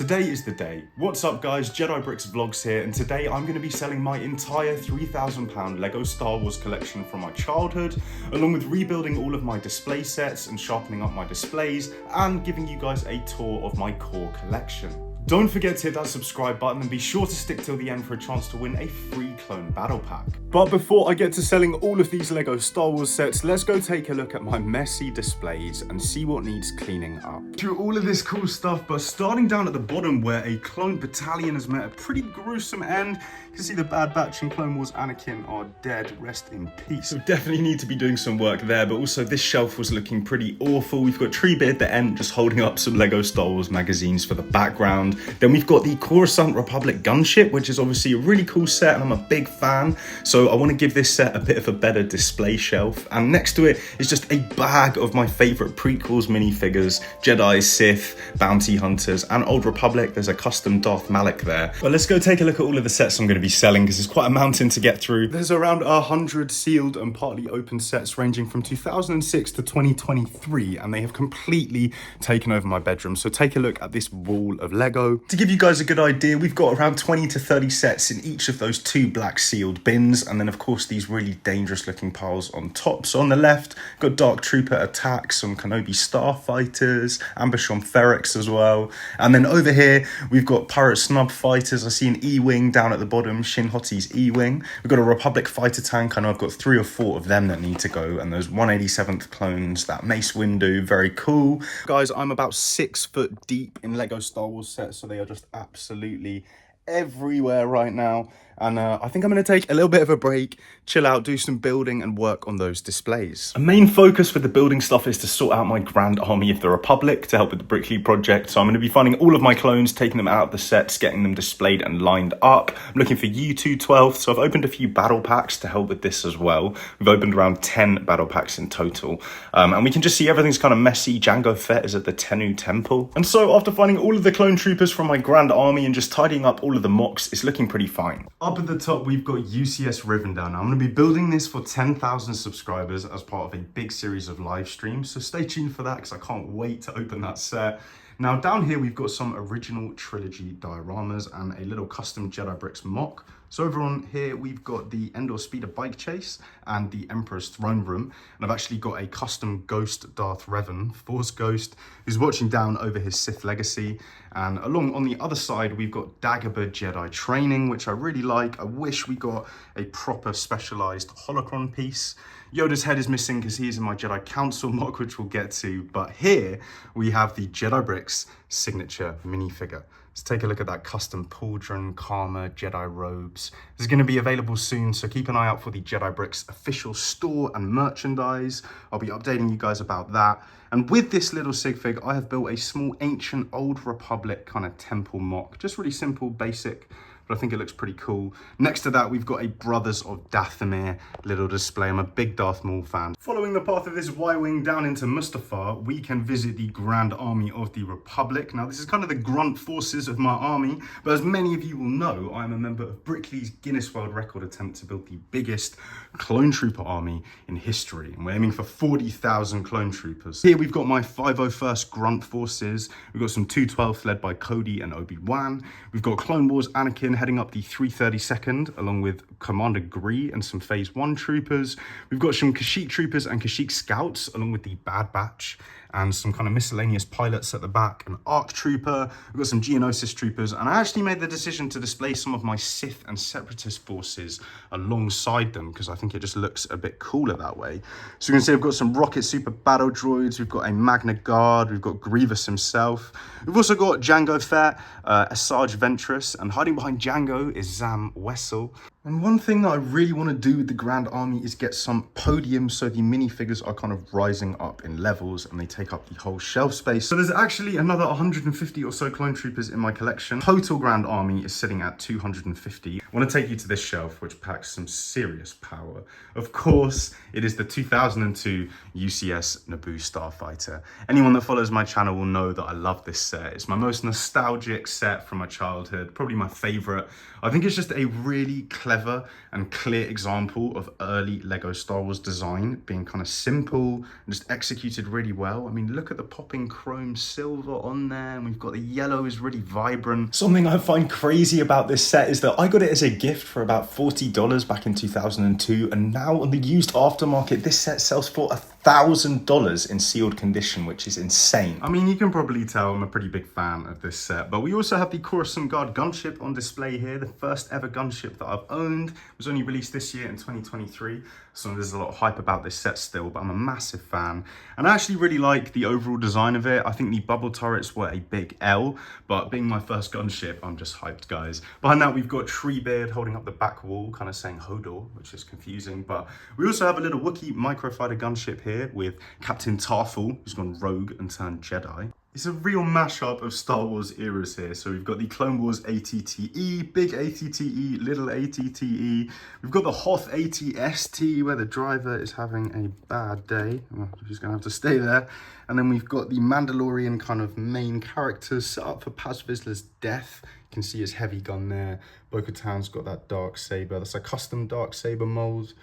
Today is the day. What's up guys, Jedi Bricks vlogs here, and today I'm going to be selling my entire £3,000 Lego Star Wars collection from my childhood, along with rebuilding all of my display sets and sharpening up my displays, and giving you guys a tour of my core collection. Don't forget to hit that subscribe button and be sure to stick till the end for a chance to win a free clone battle pack. But before I get to selling all of these Lego Star Wars sets, let's go take a look at my messy displays and see what needs cleaning up. Through all of this cool stuff, but starting down at the bottom where a clone battalion has met a pretty gruesome end. You can see the Bad Batch and Clone Wars Anakin are dead, rest in peace. So definitely need to be doing some work there, but also this shelf was looking pretty awful. We've got Treebeard the Ent just holding up some Lego Star Wars magazines for the background. Then we've got the Coruscant Republic gunship, which is obviously a really cool set and I'm a big fan. So I want to give this set a bit of a better display shelf. And next to it is just a bag of my favorite prequels minifigures, Jedi, Sith, Bounty Hunters, and Old Republic. There's a custom Darth Maul there. But let's go take a look at all of the sets I'm going to be selling because it's quite a mountain to get through. There's around 100 sealed and partly open sets ranging from 2006 to 2023, and they have completely taken over my bedroom. So take a look at this wall of Lego. To give you guys a good idea, we've got around 20 to 30 sets in each of those two black sealed bins, and then of course these really dangerous looking piles on top. So on the left, got Dark Trooper Attack, some Kenobi Starfighters, Ambushon Ferrex as well, and then over here we've got Pirate Snub Fighters. I see an E-Wing down at the bottom, Shin Hotti's E-Wing. We've got a Republic Fighter Tank. I know I've got 3 or 4 of them that need to go, and those 187th clones, that Mace Windu, very cool. Guys, I'm about 6 foot deep in Lego Star Wars sets, so they are just absolutely everywhere right now. And I think I'm going to take a little bit of a break, chill out, do some building and work on those displays. A main focus with the building stuff is to sort out my Grand Army of the Republic to help with the Brickley project. So I'm going to be finding all of my clones, taking them out of the sets, getting them displayed and lined up. I'm looking for U212, so I've opened a few battle packs to help with this as well. We've opened around 10 battle packs in total. And we can just see everything's kind of messy. Jango Fett is at the Tennu Temple. And so after finding all of the clone troopers from my Grand Army and just tidying up all of the MOCs, it's looking pretty fine. Up at the top, we've got UCS Rivendell. Now, I'm going to be building this for 10,000 subscribers as part of a big series of live streams. So stay tuned for that because I can't wait to open that set. Now, down here, we've got some original trilogy dioramas and a little custom Jedi Bricks MOC. So over on here, we've got the Endor Speeder Bike Chase and the Emperor's Throne Room. And I've actually got a custom Ghost Darth Revan, Force Ghost, who's watching down over his Sith legacy. And along on the other side, we've got Dagobah Jedi Training, which I really like. I wish we got a proper specialized holocron piece. Yoda's head is missing because he is in my Jedi Council MOC, which we'll get to. But here we have the Jedi Bricks signature minifigure. Let's take a look at that custom pauldron, Karma, Jedi robes. This is going to be available soon, so keep an eye out for the Jedi Bricks official store and merchandise. I'll be updating you guys about that. And with this little sig fig, I have built a small ancient Old Republic kind of temple MOC. Just really simple, basic, but I think it looks pretty cool. Next to that, we've got a Brothers of Dathomir little display. I'm a big Darth Maul fan. Following the path of this Y-Wing down into Mustafar, we can visit the Grand Army of the Republic. Now, this is kind of the grunt forces of my army, but as many of you will know, I'm a member of Brickley's Guinness World Record attempt to build the biggest clone trooper army in history. And we're aiming for 40,000 clone troopers. Here we've got my 501st grunt forces. We've got some 212th led by Cody and Obi-Wan. We've got Clone Wars Anakin heading up the 332nd, along with Commander Gree and some Phase 1 troopers. We've got some Kashyyyk troopers and Kashyyyk scouts, along with the Bad Batch, and some kind of miscellaneous pilots at the back, an ARC trooper. We've got some Geonosis troopers, and I actually made the decision to display some of my Sith and Separatist forces alongside them, because I think it just looks a bit cooler that way. So you can see I've got some Rocket Super Battle Droids, we've got a Magna Guard, we've got Grievous himself. We've also got Jango Fett, Asajj Ventress, and hiding behind Jango is Zam Wessel. And one thing that I really want to do with the Grand Army is get some podiums so the minifigures are kind of rising up in levels and they take up the whole shelf space. So there's actually another 150 or so clone troopers in my collection. Total Grand Army is sitting at 250. I want to take you to this shelf, which packs some serious power. Of course, it is the 2002 UCS Naboo Starfighter. Anyone that follows my channel will know that I love this set. It's my most nostalgic set from my childhood, probably my favorite. I think it's just a really clever clever and clear example of early Lego Star Wars design being kind of simple and just executed really well. I mean, look at the popping chrome silver on there, and we've got the yellow is really vibrant. Something I find crazy about this set is that I got it as a gift for about $40 back in 2002, and now on the used aftermarket, this set sells for $1,000 in sealed condition, which is insane. I mean, you can probably tell I'm a pretty big fan of this set, but we also have the Coruscant Guard gunship on display here, the first ever gunship that I've owned. It was only released this year in 2023, so there's a lot of hype about this set still, but I'm a massive fan. And I actually really like the overall design of it. I think the bubble turrets were a big L, but being my first gunship, I'm just hyped, guys. Behind that, we've got Treebeard holding up the back wall, kind of saying Hodor, which is confusing, but we also have a little Wookiee microfighter gunship here with Captain Tarful, who's gone rogue and turned Jedi. It's a real mashup of Star Wars eras here. So we've got the Clone Wars ATTE, big ATTE, little ATTE. We've got the Hoth ATST, where the driver is having a bad day. Well, he's going to have to stay there. And then we've got the Mandalorian kind of main characters set up for Paz Vizsla's death. You can see his heavy gun there. Bo-Katan's got that dark saber. That's a custom dark saber mold.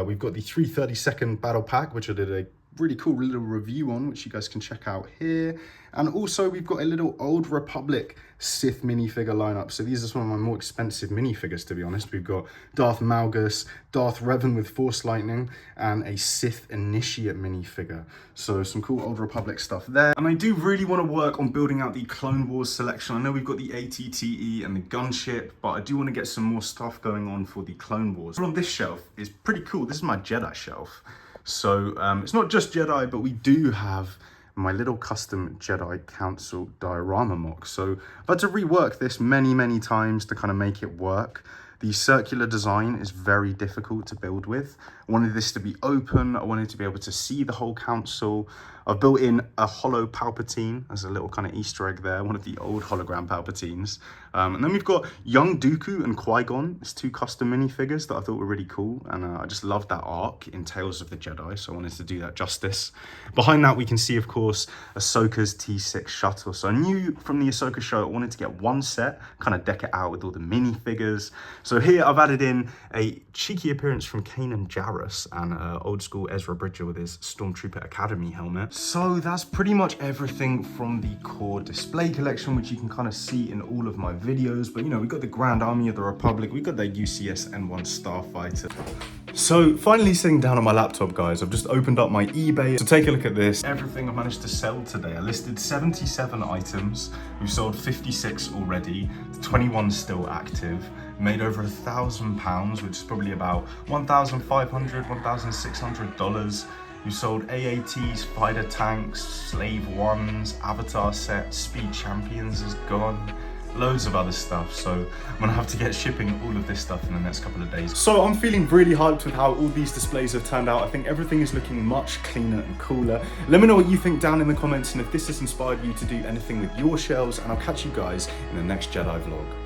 We've got the 332nd Battle Pack, which I did a really cool little review on, which you guys can check out here. And also we've got a little Old Republic Sith minifigure lineup. So these are some of my more expensive minifigures, to be honest. We've got Darth Malgus, Darth Revan with Force Lightning, and a Sith Initiate minifigure. So some cool Old Republic stuff there. And I do really want to work on building out the Clone Wars selection. I know we've got the ATTE and the gunship, but I do want to get some more stuff going on for the Clone Wars. But on this shelf is pretty cool. This is my Jedi shelf. So it's not just Jedi, but we do have my little custom Jedi Council diorama MOC. So I've had to rework this many times to kind of make it work. The circular design is very difficult to build with. I wanted this to be open. I wanted to be able to see the whole council. I've built in a hollow Palpatine as a little kind of Easter egg there, one of the old hologram Palpatines. And then we've got young Dooku and Qui-Gon. It's two custom minifigures that I thought were really cool. And I just loved that arc in Tales of the Jedi, so I wanted to do that justice. Behind that, we can see, of course, Ahsoka's T6 shuttle. So I knew from the Ahsoka show, I wanted to get one set, kind of deck it out with all the minifigures. So here I've added in a cheeky appearance from Kanan Jarrus and old school Ezra Bridger with his Stormtrooper Academy helmet. So that's pretty much everything from the core display collection, which you can kind of see in all of my videos. But you know, we've got the Grand Army of the Republic, we've got the UCS N1 Starfighter. So finally sitting down on my laptop, guys, I've just opened up my eBay. So take a look at this. Everything I've managed to sell today. I listed 77 items. We've sold 56 already, 21 still active. Made over £1,000, which is probably about $1,500, $1,600. We sold AATs, fighter tanks, slave ones, avatar sets, speed champions is gone. Loads of other stuff, so I'm gonna have to get shipping all of this stuff in the next couple of days. So I'm feeling really hyped with how all these displays have turned out. I think everything is looking much cleaner and cooler. Let me know what you think down in the comments and if this has inspired you to do anything with your shelves, and I'll catch you guys in the next Jedi vlog.